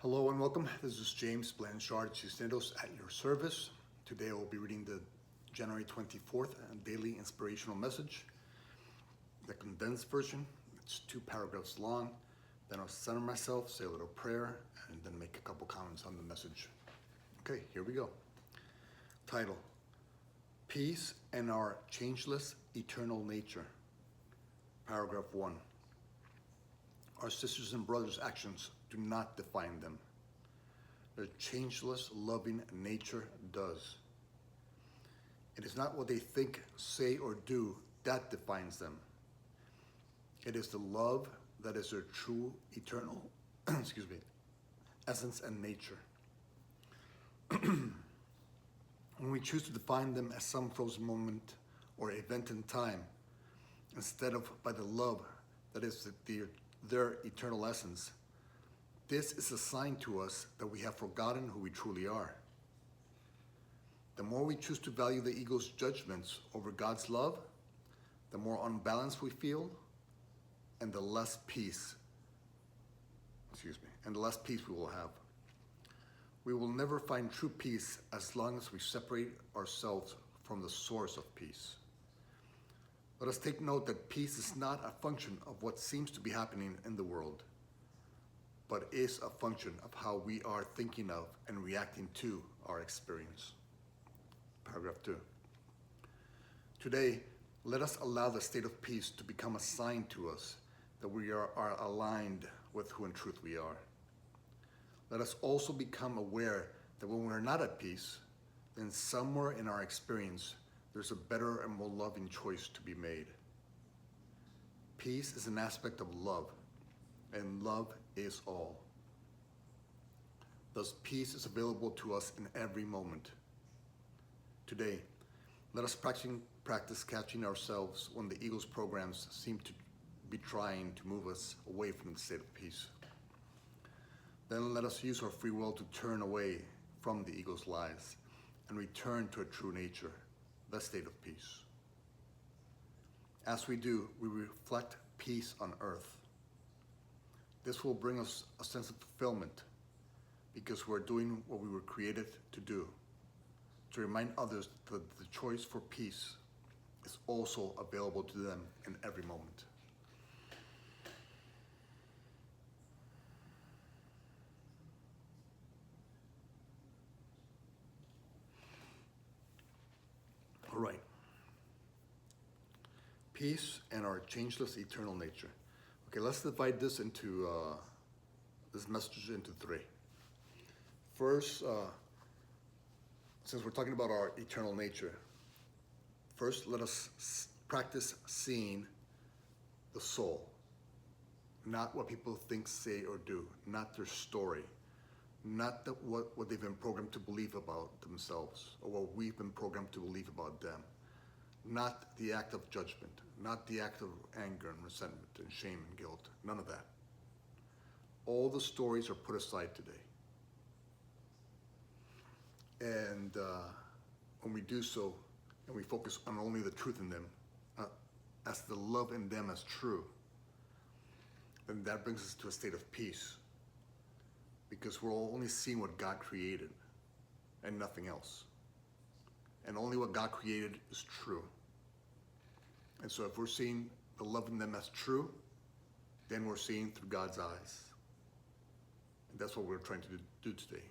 Hello and welcome. This is James Blanchard Cisneros at your service. Today I will be reading the January 24th Daily Inspirational Message, the condensed version. It's 2 paragraphs long. Then I'll center myself, say a little prayer, and then make a couple comments on the message. Okay, here we go. Title: Peace and Our Changeless Eternal Nature. Paragraph 1. Our sisters and brothers' actions do not define them. Their changeless, loving nature does. It is not what they think, say, or do that defines them. It is the love that is their true, eternal, essence and nature. When we choose to define them as some frozen moment or event in time, instead of by the love that is their eternal essence, this is a sign to us that we have forgotten who we truly are. The more we choose to value the ego's judgments over God's love, the more unbalanced we feel, and the less peace we will have. We will never find true peace as long as we separate ourselves from the source of peace. Let us take note that peace is not a function of what seems to be happening in the world, but is a function of how we are thinking of and reacting to our experience. Paragraph 2. Today, let us allow the state of peace to become a sign to us that we are aligned with who in truth we are. Let us also become aware that when we're not at peace, then somewhere in our experience, there's a better and more loving choice to be made. Peace is an aspect of love, and love is all. Thus, peace is available to us in every moment. Today, let us practice catching ourselves when the ego's programs seem to be trying to move us away from the state of peace. Then let us use our free will to turn away from the ego's lies and return to a true nature, the state of peace. As we do, we reflect peace on earth. This will bring us a sense of fulfillment because we're doing what we were created to do, to remind others that the choice for peace is also available to them in every moment. All right. Peace and our changeless eternal nature. Okay, let's divide this into this message into 3. First, since we're talking about our eternal nature, first let us practice seeing the soul, not what people think, say, or do, not their story, not what they've been programmed to believe about themselves or what we've been programmed to believe about them. Not the act of judgment, not the act of anger and resentment and shame and guilt, none of that. All the stories are put aside today. And when we do so, and we focus on only the truth in them, as the love in them as true, then that brings us to a state of peace, because we're only seeing what God created and nothing else. And only what God created is true. And so if we're seeing the love in them as true, then we're seeing through God's eyes. And that's what we're trying to do today.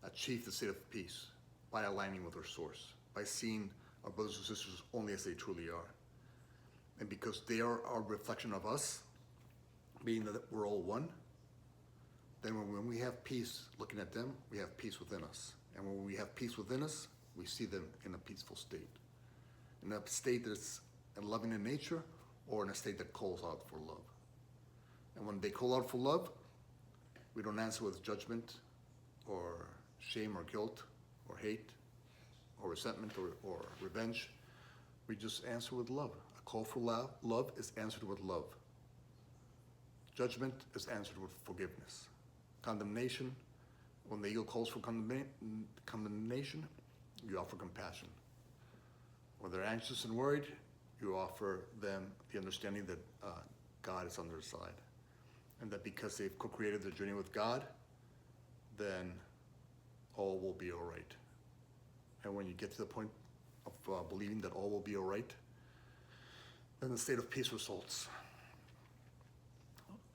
Achieve the state of peace by aligning with our source, by seeing our brothers and sisters only as they truly are. And because they are a reflection of us, being that we're all one, then when we have peace looking at them, we have peace within us. And when we have peace within us, we see them in a peaceful state. In a state that's loving in nature, or in a state that calls out for love. And when they call out for love, we don't answer with judgment or shame or guilt or hate or resentment or revenge. We just answer with love. A call for love is answered with love. Judgment is answered with forgiveness. Condemnation, when the ego calls for condemnation, you offer compassion. When they're anxious and worried, you offer them the understanding that God is on their side. And that because they've co-created their journey with God, then all will be all right. And when you get to the point of believing that all will be all right, then the state of peace results.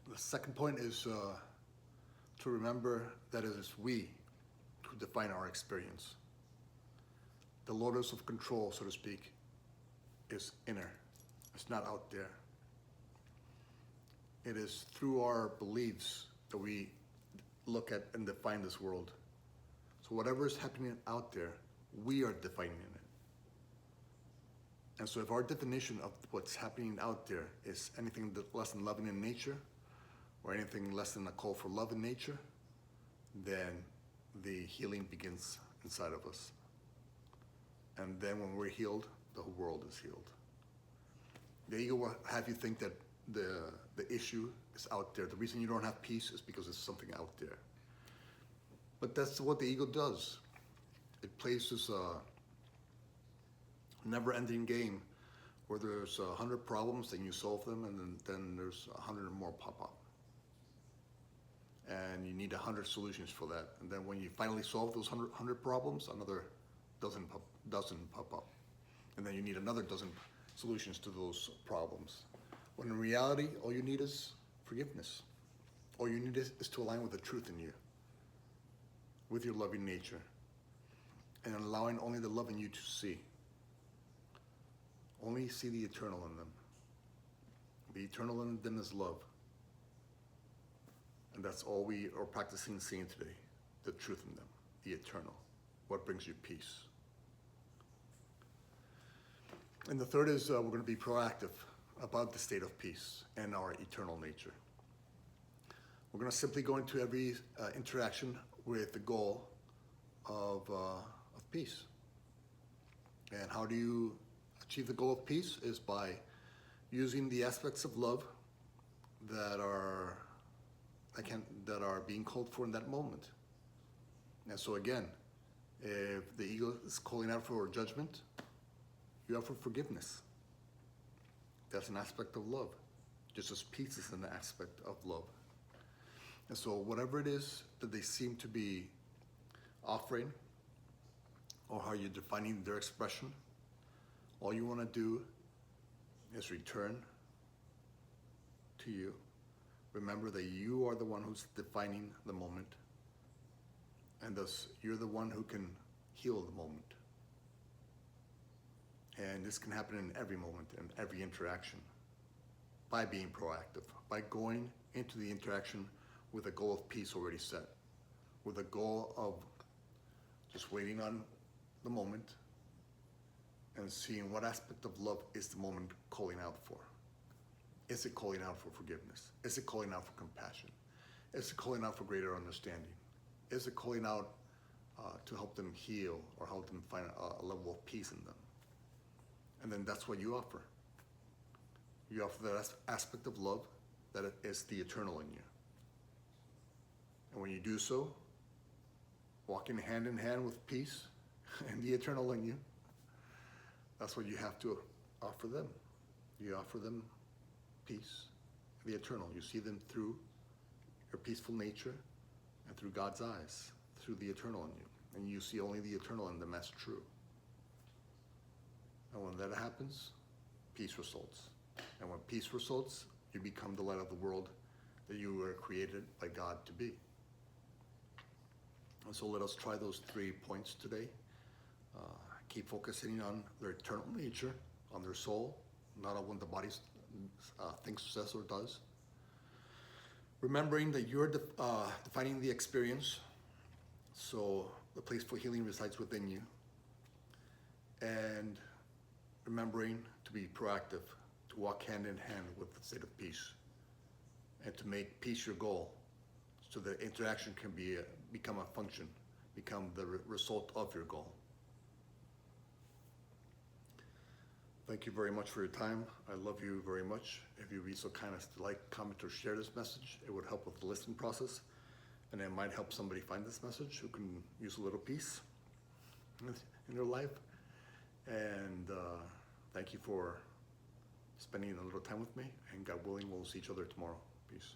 The second point is to remember that it is we who define our experience. The locus of control, so to speak, is inner. It's not out there. It is through our beliefs that we look at and define this world. So whatever is happening out there, we are defining it. And so if our definition of what's happening out there is anything less than loving in nature, or anything less than a call for love in nature, then the healing begins inside of us. And then when we're healed, the whole world is healed. The ego will have you think that the issue is out there. The reason you don't have peace is because there's something out there. But that's what the ego does. It plays this never-ending game where there's 100 problems and you solve them, and then there's 100 more pop up. And you need 100 solutions for that. And then when you finally solve those 100 problems, another dozen pop up. And then you need another dozen solutions to those problems. When in reality, all you need is forgiveness. All you need is to align with the truth in you, with your loving nature, and allowing only the love in you to see. Only see the eternal in them. The eternal in them is love. And that's all we are practicing seeing today, the truth in them, the eternal, what brings you peace. And the third is we're going to be proactive about the state of peace and our eternal nature. We're going to simply go into every interaction with the goal of peace. And how do you achieve the goal of peace? Is by using the aspects of love that are being called for in that moment. And so again, if the ego is calling out for judgment, you offer forgiveness. That's an aspect of love, just as peace is an aspect of love. And so whatever it is that they seem to be offering, or how you're defining their expression, all you want to do is return to you. Remember that you are the one who's defining the moment, and thus you're the one who can heal the moment. And this can happen in every moment, in every interaction, by being proactive, by going into the interaction with a goal of peace already set, with a goal of just waiting on the moment and seeing what aspect of love is the moment calling out for. Is it calling out for forgiveness? Is it calling out for compassion? Is it calling out for greater understanding? Is it calling out to help them heal or help them find a level of peace in them? And then that's what you offer. You offer that aspect of love that is the eternal in you. And when you do so, walking hand in hand with peace and the eternal in you, that's what you have to offer them. You offer them peace, the eternal. You see them through your peaceful nature and through God's eyes, through the eternal in you. And you see only the eternal in them as true. And when that happens, peace results. And when peace results, you become the light of the world that you were created by God to be. And so let us try those 3 points today. Keep focusing on their eternal nature, on their soul, not on what the body thinks, says, or does. Remembering that you're defining the experience, so the place for healing resides within you. And remembering to be proactive, to walk hand in hand with the state of peace, and to make peace your goal, so that interaction can become a function, become the result of your goal. Thank you very much for your time. I love you very much. If you'd be so kind as to like, comment, or share this message, it would help with the listening process, and it might help somebody find this message who can use a little peace in their life. And thank you for spending a little time with me, and God willing, we'll see each other tomorrow. Peace.